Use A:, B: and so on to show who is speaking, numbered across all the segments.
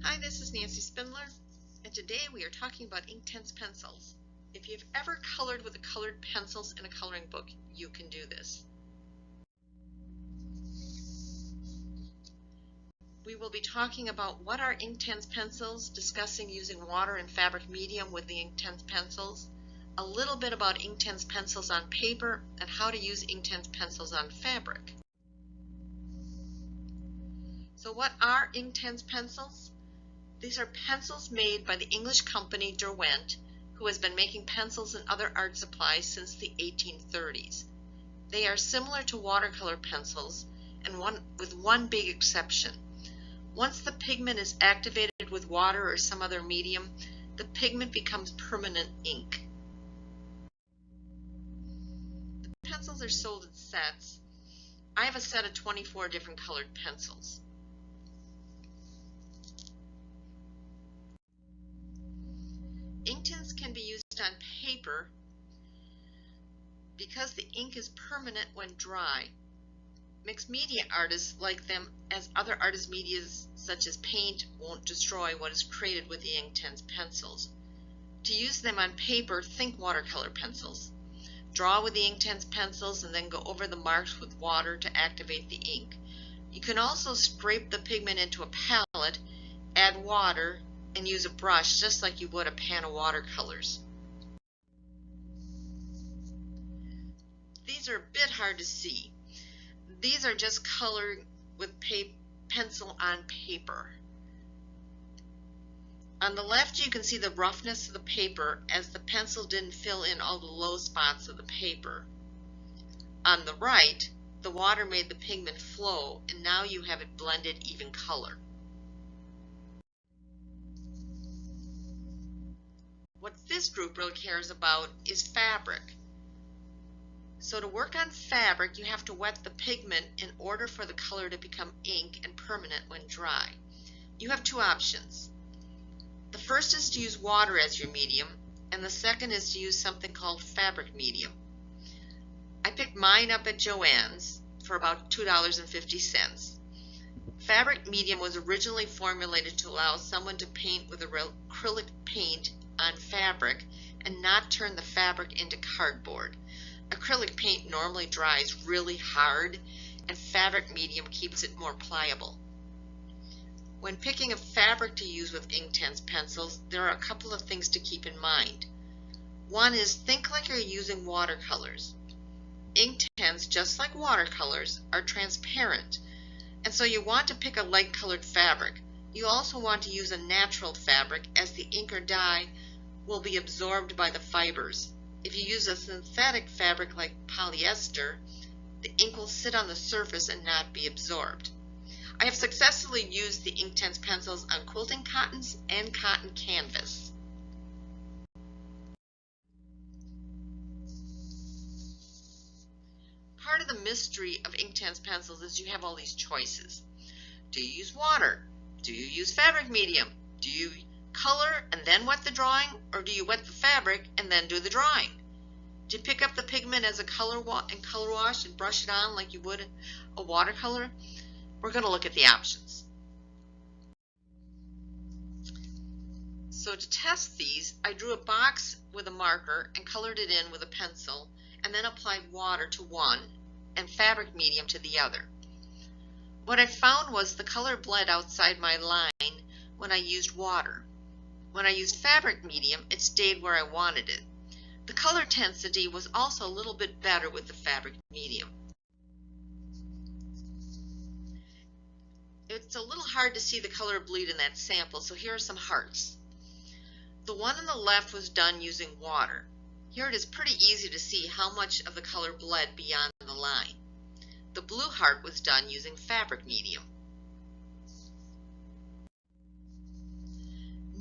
A: Hi, this is Nancy Spindler, and today we are talking about Inktense pencils. If you've ever colored with the colored pencils in a coloring book, you can do this. We will be talking about what are Inktense pencils, discussing using water and fabric medium with the Inktense pencils, a little bit about Inktense pencils on paper, and how to use Inktense pencils on fabric. So what are Inktense pencils? These are pencils made by the English company Derwent, who has been making pencils and other art supplies since the 1830s. They are similar to watercolor pencils, and with one big exception. Once the pigment is activated with water or some other medium, the pigment becomes permanent ink. The pencils are sold in sets. I have a set of 24 different colored pencils. Inktense can be used on paper because the ink is permanent when dry. Mixed media artists like them, as other artist media such as paint won't destroy what is created with the Inktense pencils. To use them on paper, think watercolor pencils. Draw with the Inktense pencils and then go over the marks with water to activate the ink. You can also scrape the pigment into a palette, add water, and use a brush just like you would a pan of watercolors. These are a bit hard to see. These are just colored with pencil on paper. On the left you can see the roughness of the paper as the pencil didn't fill in all the low spots of the paper. On the right, the water made the pigment flow, and now you have it blended even color. What this group really cares about is fabric. So to work on fabric, you have to wet the pigment in order for the color to become ink and permanent when dry. You have two options. The first is to use water as your medium, and the second is to use something called fabric medium. I picked mine up at Joann's for about $2.50. Fabric medium was originally formulated to allow someone to paint with acrylic paint on fabric and not turn the fabric into cardboard. Acrylic paint normally dries really hard, and fabric medium keeps it more pliable. When picking a fabric to use with Inktense pencils, there are a couple of things to keep in mind. One is, think like you're using watercolors. Inktense, just like watercolors, are transparent, and so you want to pick a light colored fabric. You also want to use a natural fabric, as the ink or dye will be absorbed by the fibers. If you use a synthetic fabric like polyester, the ink will sit on the surface and not be absorbed. I have successfully used the Inktense pencils on quilting cottons and cotton canvas. Part of the mystery of Inktense pencils is you have all these choices. Do you use water? Do you use fabric medium? Do you color and then wet the drawing, or do you wet the fabric and then do the drawing? Do you pick up the pigment as a color wash and brush it on like you would a watercolor? We're going to look at the options. So to test these, I drew a box with a marker and colored it in with a pencil, and then applied water to one and fabric medium to the other. What I found was the color bled outside my line when I used water. When I used fabric medium, it stayed where I wanted it. The color intensity was also a little bit better with the fabric medium. It's a little hard to see the color bleed in that sample, so here are some hearts. The one on the left was done using water. Here it is pretty easy to see how much of the color bled beyond the line. The blue heart was done using fabric medium.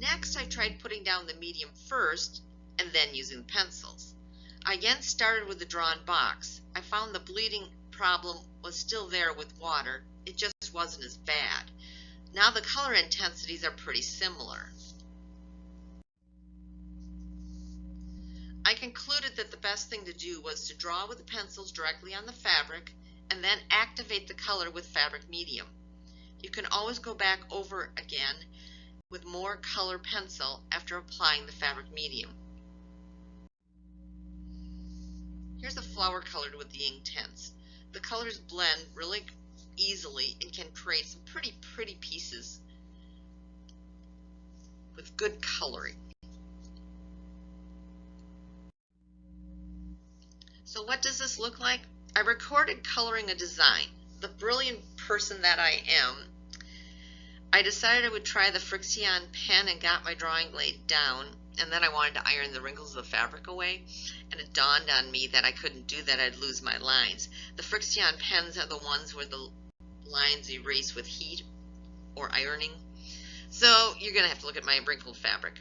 A: Next, I tried putting down the medium first and then using pencils. I again started with the drawn box. I found the bleeding problem was still there with water. It just wasn't as bad. Now the color intensities are pretty similar. I concluded that the best thing to do was to draw with the pencils directly on the fabric and then activate the color with fabric medium. You can always go back over again with more color pencil after applying the fabric medium. Here's a flower colored with the Inktense. The colors blend really easily and can create some pretty pieces with good coloring. So what does this look like? I recorded coloring a design. The brilliant person that I am, I decided I would try the Frixion pen and got my drawing blade down, and then I wanted to iron the wrinkles of the fabric away, and it dawned on me that I couldn't do that, I'd lose my lines. The Frixion pens are the ones where the lines erase with heat or ironing. So you're going to have to look at my wrinkled fabric.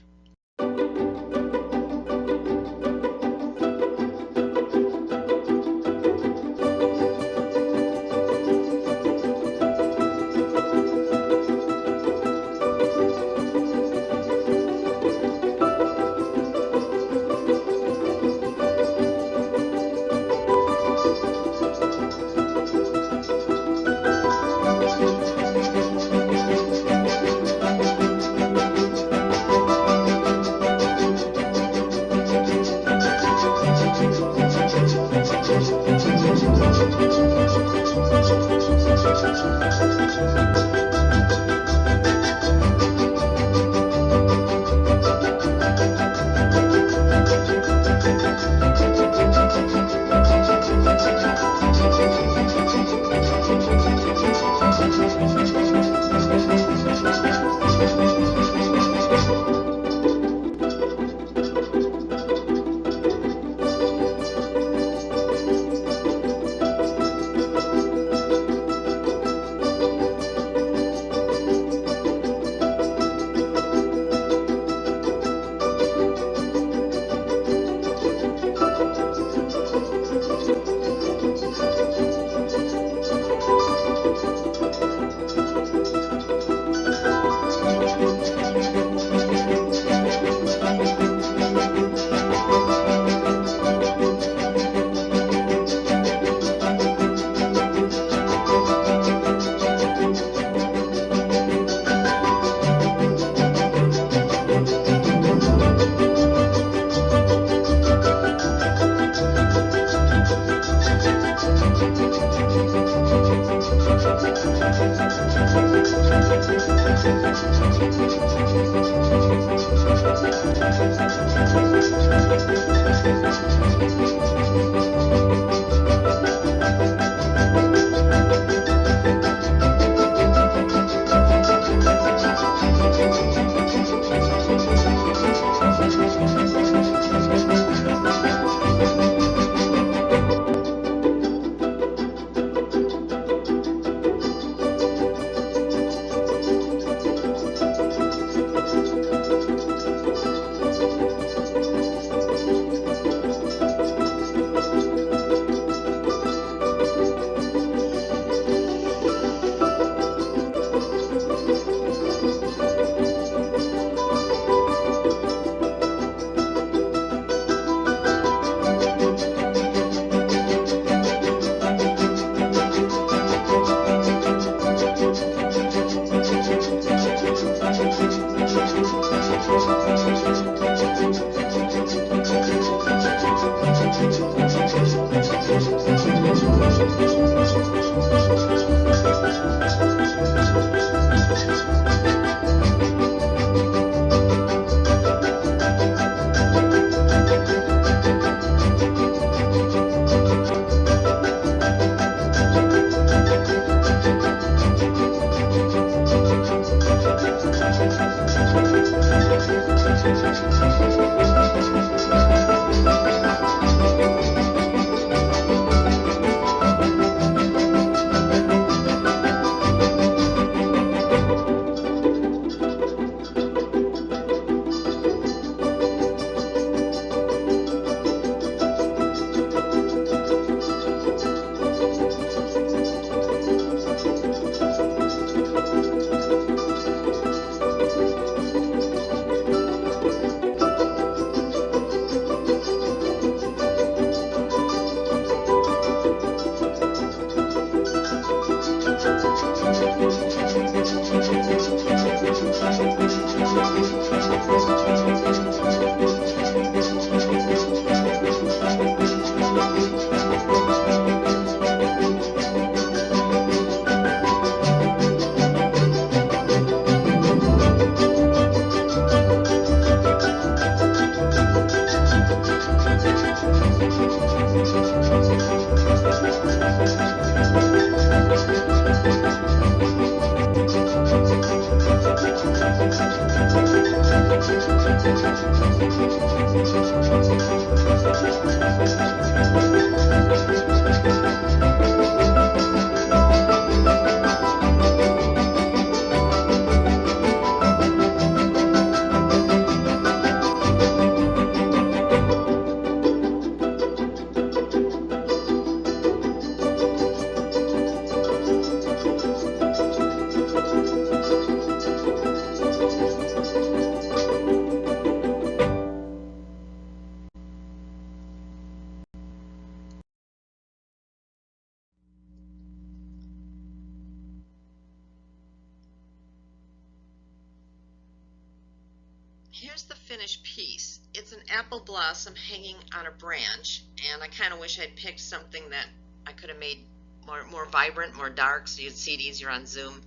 A: Here's the finished piece. It's an apple blossom hanging on a branch, and I kind of wish I'd picked something that I could have made more vibrant, more dark, so you'd see it easier on Zoom.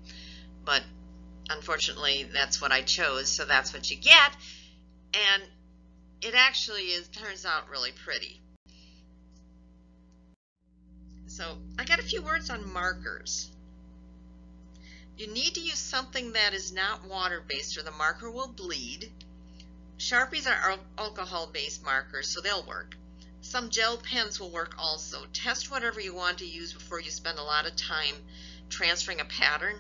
A: But unfortunately, that's what I chose, so that's what you get. And it actually turns out really pretty. So I got a few words on markers. You need to use something that is not water-based or the marker will bleed. Sharpies are alcohol-based markers, so they'll work. Some gel pens will work also. Test whatever you want to use before you spend a lot of time transferring a pattern.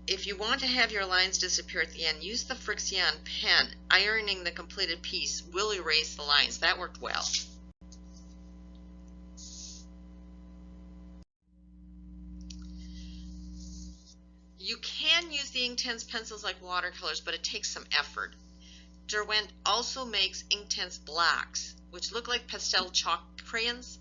A: If you want to have your lines disappear at the end, use the Friction pen. Ironing the completed piece will erase the lines. That worked well. You can use the Inktense pencils like watercolors, but it takes some effort. Derwent also makes Inktense blocks, which look like pastel chalk crayons.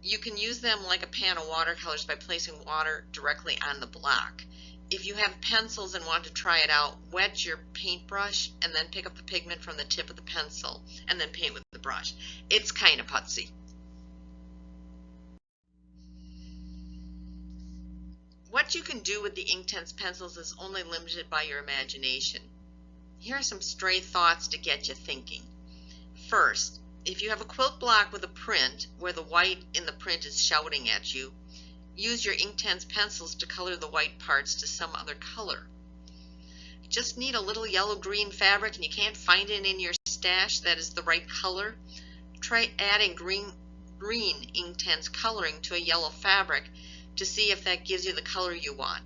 A: You can use them like a pan of watercolors by placing water directly on the block. If you have pencils and want to try it out, wet your paintbrush and then pick up the pigment from the tip of the pencil and then paint with the brush. It's kind of putsy. What you can do with the Inktense pencils is only limited by your imagination. Here are some stray thoughts to get you thinking. First, if you have a quilt block with a print where the white in the print is shouting at you, use your Inktense pencils to color the white parts to some other color. You just need a little yellow-green fabric and you can't find it in your stash that is the right color. Try adding green Inktense coloring to a yellow fabric to see if that gives you the color you want.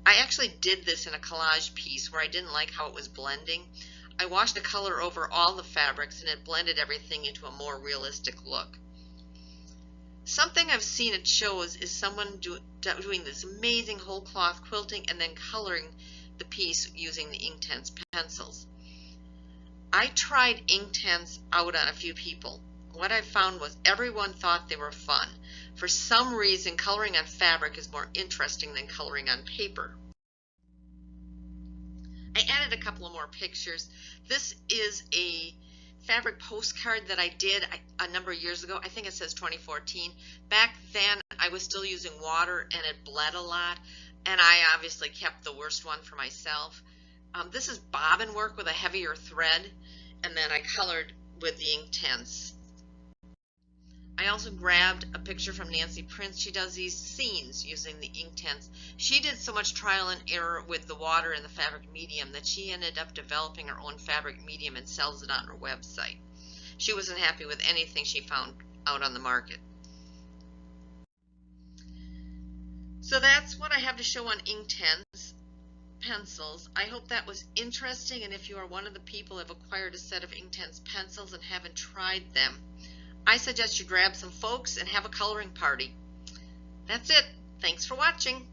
A: I actually did this in a collage piece where I didn't like how it was blending. I washed the color over all the fabrics and it blended everything into a more realistic look. Something I've seen at shows is someone doing this amazing whole cloth quilting and then coloring the piece using the Inktense pencils. I tried Inktense out on a few people. What I found was everyone thought they were fun. For some reason, coloring on fabric is more interesting than coloring on paper. I added a couple of more pictures. This is a fabric postcard that I did a number of years ago. I think it says 2014. Back then, I was still using water and it bled a lot, and I obviously kept the worst one for myself. This is bobbin work with a heavier thread, and then I colored with the Inktense. I also grabbed a picture from Nancy Prince. She does these scenes using the Inktense. She did so much trial and error with the water and the fabric medium that she ended up developing her own fabric medium and sells it on her website. She wasn't happy with anything she found out on the market. So that's what I have to show on Inktense pencils. I hope that was interesting, and if you are one of the people who have acquired a set of Inktense pencils and haven't tried them, I suggest you grab some folks and have a coloring party. That's it. Thanks for watching.